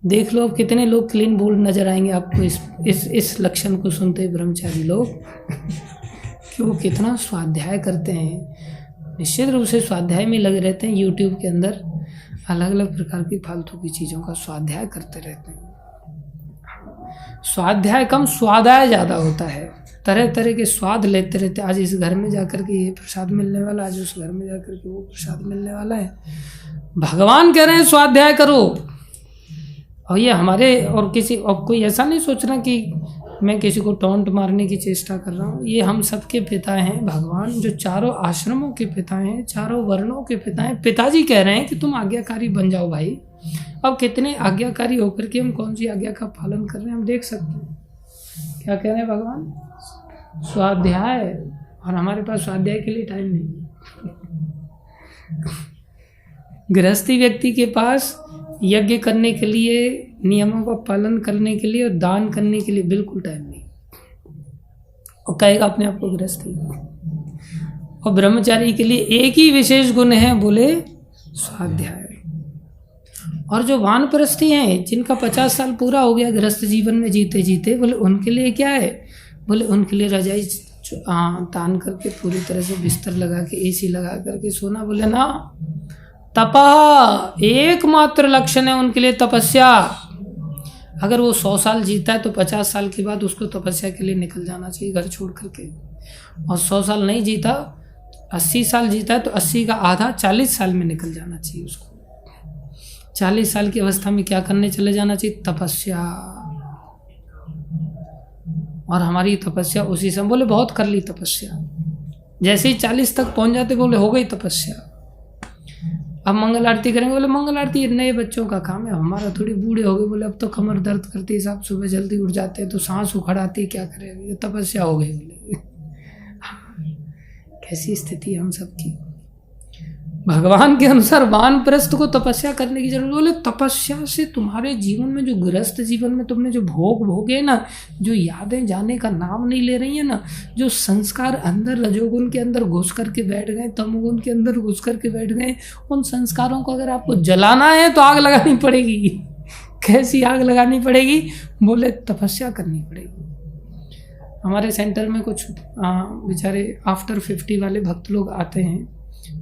देख लो अब कितने लोग क्लीन बोल्ड नजर आएंगे आपको इस लक्षण को सुनते ब्रह्मचारी लोग क्यों, कितना स्वाध्याय करते हैं। निश्चित रूप से स्वाध्याय में लगे रहते हैं, यूट्यूब के अंदर अलग अलग प्रकार की फालतू की चीज़ों का स्वाध्याय करते रहते हैं। स्वाध्याय कम, स्वादाय ज़्यादा होता है। तरह तरह के स्वाद लेते रहते, आज इस घर में जाकर के ये प्रसाद मिलने वाला, आज उस घर में जाकर के वो प्रसाद मिलने वाला है। भगवान कह रहे हैं स्वाध्याय करो। और ये हमारे और किसी और कोई ऐसा नहीं सोच रहा कि मैं किसी को टोंट मारने की चेष्टा कर रहा हूँ। ये हम सबके पिता हैं भगवान, जो चारों आश्रमों के पिता हैं, चारों वर्णों के पिता हैं। पिताजी कह रहे हैं कि तुम आज्ञाकारी बन जाओ भाई। अब कितने आज्ञाकारी होकर के हम कौन सी आज्ञा का पालन कर रहे हैं हम देख सकते हैं। क्या कह रहे हैं भगवान? स्वाध्याय। और हमारे पास स्वाध्याय के लिए टाइम नहीं। गृहस्थी व्यक्ति के पास यज्ञ करने के लिए, नियमों का पालन करने के लिए और दान करने के लिए बिल्कुल टाइम नहीं। और कहेगा अपने आप को गृहस्थी। और ब्रह्मचारी के लिए एक ही विशेष गुण है, बोले स्वाध्याय। और जो वानप्रस्थी हैं, जिनका 50 साल पूरा हो गया गृहस्थ जीवन में जीते जीते, बोले उनके लिए क्या है? बोले उनके लिए रजाई तान करके पूरी तरह से बिस्तर लगा के एसी लगा करके सोना। बोले ना, तपः एकमात्र लक्षण है उनके लिए तपस्या। अगर वो 100 साल जीता है तो 50 साल के बाद उसको तपस्या के लिए निकल जाना चाहिए घर छोड़ करके। और 100 साल नहीं जीता, 80 साल जीता है तो 80 का आधा 40 साल में निकल जाना चाहिए उसको। 40 साल की अवस्था में क्या करने चले जाना चाहिए? तपस्या। और हमारी तपस्या उसी समय, बोले बहुत कर ली तपस्या। जैसे ही 40 तक पहुंच जाते बोले हो गई तपस्या। अब मंगल आरती करेंगे, बोले मंगल आरती नए बच्चों का काम है, हमारा थोड़ी बूढ़े हो गए। बोले अब तो कमर दर्द करती है साहब, सुबह जल्दी उठ जाते हैं तो सांस उखड़ आती है, क्या करें, तपस्या हो गई। बोले कैसी स्थिति है हम सबकी। भगवान के अनुसार वानप्रस्थ को तपस्या करने की जरूरत। बोले तपस्या से तुम्हारे जीवन में, जो गृहस्थ जीवन में तुमने जो भोग भोगे ना, जो यादें जाने का नाम नहीं ले रही है ना, जो संस्कार अंदर रजोगुण के अंदर घुस करके बैठ गए, तमोगुण के अंदर घुस करके बैठ गए, उन संस्कारों को अगर आपको जलाना है तो आग लगानी पड़ेगी। कैसी आग लगानी पड़ेगी? बोले तपस्या करनी पड़ेगी। हमारे सेंटर में कुछ बेचारे आफ्टर 50 वाले भक्त लोग आते हैं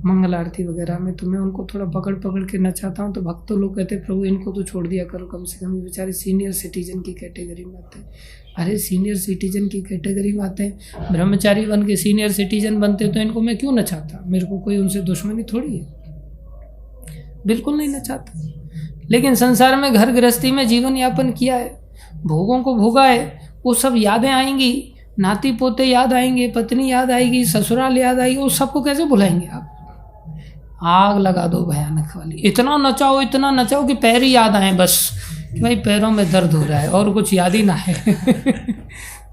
मंगल आरती वगैरह में, तो मैं उनको थोड़ा पकड़ पकड़ के नचाता हूँ। तो भक्तों लोग कहते हैं प्रभु इनको तो छोड़ दिया करो, कम से कम ये बेचारे सीनियर सिटीजन की कैटेगरी में आते हैं। अरे सीनियर सिटीजन की कैटेगरी में आते हैं, ब्रह्मचारी बन के सीनियर सिटीजन बनते तो इनको मैं क्यों नचाता? मेरे को कोई उनसे दुश्मनी थोड़ी है, बिल्कुल नहीं नचाता। लेकिन संसार में घर गृहस्थी में जीवन यापन किया है, भोगों को भोगा है, वो सब यादें आएंगी, नाती पोते याद आएंगे, पत्नी याद आएगी, ससुराल याद आएगी, वो सबको कैसे भुलाएंगे आप? आग लगा दो भयानक वाली। इतना नचाओ कि पैर ही याद आए बस, कि भाई पैरों में दर्द हो रहा है और कुछ याद ही ना है।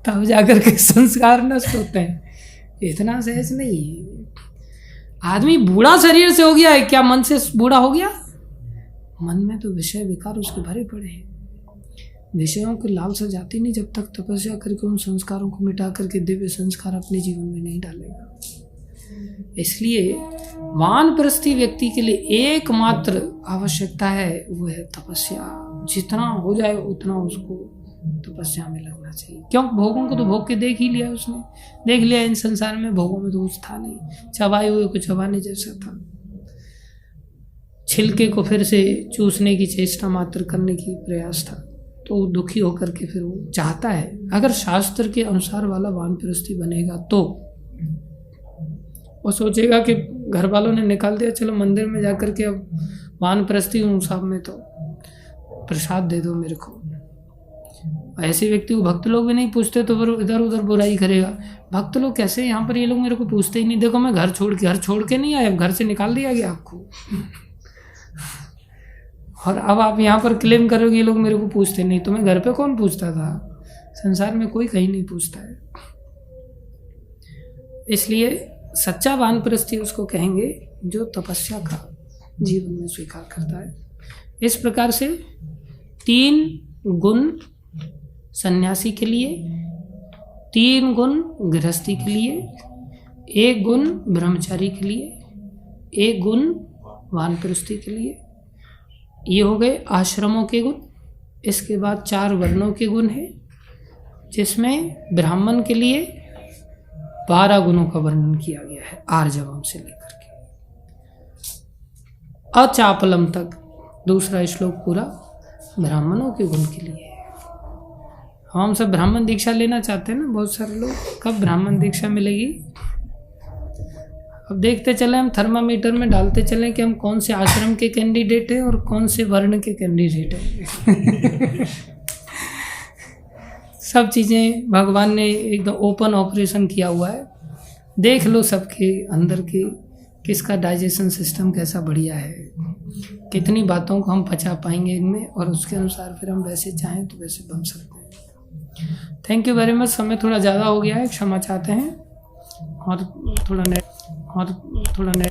तब जाकर के संस्कार नष्ट होते हैं। इतना सहज नहीं है। आदमी बूढ़ा शरीर से हो गया है, क्या मन से बूढ़ा हो गया? मन में तो विषय विकार उसके भरे पड़े हैं। विषयों की लालसा जाती नहीं जब तक तपस्या करके उन संस्कारों को मिटा करके दिव्य संस्कार अपने जीवन में नहीं डालेगा। इसलिए वानप्रस्थी व्यक्ति के लिए एकमात्र आवश्यकता है, वो है तपस्या। जितना हो जाए उतना उसको तपस्या में लगना चाहिए। क्यों? भोगों को तो भोग के देख ही लिया उसने, देख लिया इन संसार में भोगों में तो कुछ था नहीं, चबाए हुए को चबाने जैसा था। छिलके को फिर से चूसने की चेष्टा मात्र करने की प्रयास था। तो वो दुखी होकर के फिर वो चाहता है अगर शास्त्र के अनुसार वाला वानप्रस्थी बनेगा तो वो सोचेगा कि घर वालों ने निकाल दिया, चलो मंदिर में जाकर के अब वानप्रस्थी हूँ साहब में, तो प्रसाद दे दो मेरे को। ऐसे व्यक्ति को भक्त लोग भी नहीं पूछते तो फिर इधर उधर बुराई करेगा। भक्त लोग कैसे, यहाँ पर ये लोग मेरे को पूछते ही नहीं, देखो मैं घर छोड़ के नहीं आया, घर से निकाल दिया गया आपको, और अब आप यहाँ पर क्लेम करोगे ये लोग मेरे को पूछते नहीं। तुम्हें घर पे कौन पूछता था? संसार में कोई कहीं नहीं पूछता है। इसलिए सच्चा वानप्रस्थी उसको कहेंगे जो तपस्या का जीवन में स्वीकार करता है। इस प्रकार से 3 गुण सन्यासी के लिए, 3 गुण गृहस्थी के लिए, 1 गुण ब्रह्मचारी के लिए, 1 गुण वानप्रस्थी के लिए। ये हो गए आश्रमों के गुण। इसके बाद 4 वर्णों के गुण हैं, जिसमें ब्राह्मण के लिए 12 गुणों का वर्णन किया गया है, आर्जवम से लेकर के अचापलम तक। दूसरा श्लोक पूरा ब्राह्मणों के गुण के लिए है। हम सब ब्राह्मण दीक्षा लेना चाहते हैं ना, बहुत सारे लोग, कब ब्राह्मण दीक्षा मिलेगी? अब देखते चले, हम थर्मामीटर में डालते चले कि हम कौन से आश्रम के कैंडिडेट हैं और कौन से वर्ण के कैंडिडेट हैं। सब चीज़ें भगवान ने एकदम ओपन ऑपरेशन किया हुआ है। देख लो सबके अंदर के किसका डाइजेशन सिस्टम कैसा बढ़िया है, कितनी बातों को हम पचा पाएंगे इनमें, और उसके अनुसार फिर हम वैसे चाहें तो वैसे बन सकते हैं। Thank you very much. समय थोड़ा ज़्यादा हो गया है, क्षमा चाहते हैं। और थोड़ा नेट